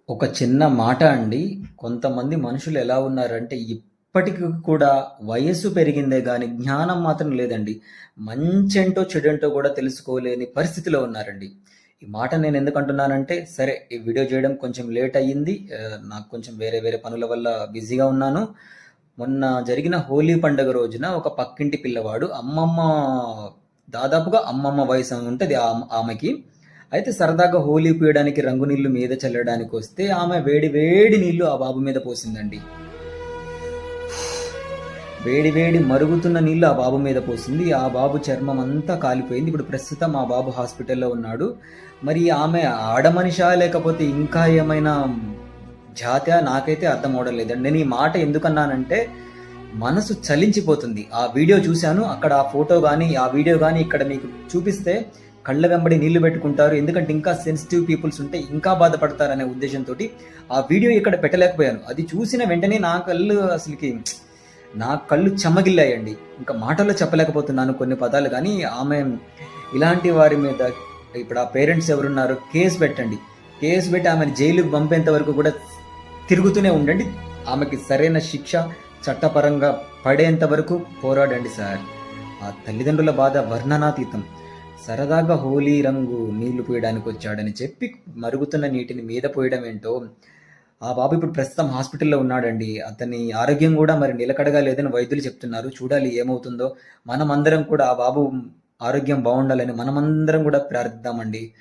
ఒక చిన్న మాట అండి. కొంతమంది మనుషులు ఎలా ఉన్నారంటే, ఇప్పటికి కూడా వయస్సు పెరిగిందే గానీ, జ్ఞానం మాత్రం లేదండి. మంచేంటో, చెడేంటో గూడా తెలుసుకోలేని పరిస్థితిలో ఉన్నారండి. ఈ మాట నేనెందుకంటున్నానంటే, సరే ఈ వీడియో జేయడం కొంచెం లేట్ అయ్యింది. నాకు కొంచెం వేరే వేరే పనుల వల్ల బిజీగా ఉన్నాను. మొన్న జరిగిన హోలీ పండుగ రోజున ఒక పక్కింటి పిల్లవాడు దాదాపుగా అమ్మమ్మ వయసు ఉంటది ఆమెకి. అయితే సరదాగా హోలీ పూయడానికి రంగు నీళ్లు మీద చల్లడానికి వస్తే ఆమె వేడి వేడి నీళ్లు ఆ బాబు మీద పోసిందండి. వేడి వేడి మరుగుతున్న నీళ్లు ఆ బాబు మీద పోసింది. ఆ బాబు చర్మం అంతా కాలిపోయింది. ఇప్పుడు ప్రస్తుతం ఆ బాబు హాస్పిటల్లో ఉన్నాడు. మరి ఆమె ఆడమనిషా లేకపోతే ఇంకా ఏమైనా జాత్యా నాకైతే అర్థం అవడం లేదండి. నేను ఈ మాట ఎందుకన్నానంటే మనసు చలించిపోతుంది. ఆ వీడియో చూశాను. అక్కడ ఆ ఫోటో గానీ, ఆ వీడియో గానీ ఇక్కడ మీకు చూపిస్తే కళ్ళ వెంబడి నీళ్లు పెట్టుకుంటారు. ఎందుకంటే ఇంకా సెన్సిటివ్ పీపుల్స్ ఉంటే ఇంకా బాధపడతారనే ఉద్దేశంతోటి ఆ వీడియో ఇక్కడ పెట్టలేకపోయాను. అది చూసిన వెంటనే నా కళ్ళు చెమ్మగిల్లాయండి. ఇంకా మాటల్లో చెప్పలేకపోతున్నాను కొన్ని పదాలు గానీ, ఆమె ఇలాంటి వారి మీద ఇప్పుడు ఆ పేరెంట్స్ ఎవరున్నారు కేసు పెట్టండి. కేసు పెట్టి ఆమెను జైలుకి పంపేంత వరకు కూడా తిరుగుతూనే ఉండండి. ఆమెకి సరైన శిక్ష చట్టపరంగా పడేంత వరకు పోరాడండి సార్. ఆ తల్లిదండ్రుల బాధ వర్ణనాతీతం. సరదాగా హోలీ రంగు నీళ్లు పోయడానికి వచ్చాడని చెప్పి మరుగుతున్న నీటిని మీద పోయడం ఏంటో. ఆ బాబు ఇప్పుడు ప్రస్తుతం హాస్పిటల్లో ఉన్నాడండి. అతని ఆరోగ్యం కూడా మరి నిలకడగా లేదని వైద్యులు చెప్తున్నారు. చూడాలి ఏమవుతుందో. మనమందరం కూడా ఆ బాబు ఆరోగ్యం బాగుండాలని మనమందరం కూడా ప్రార్థిద్దామండి.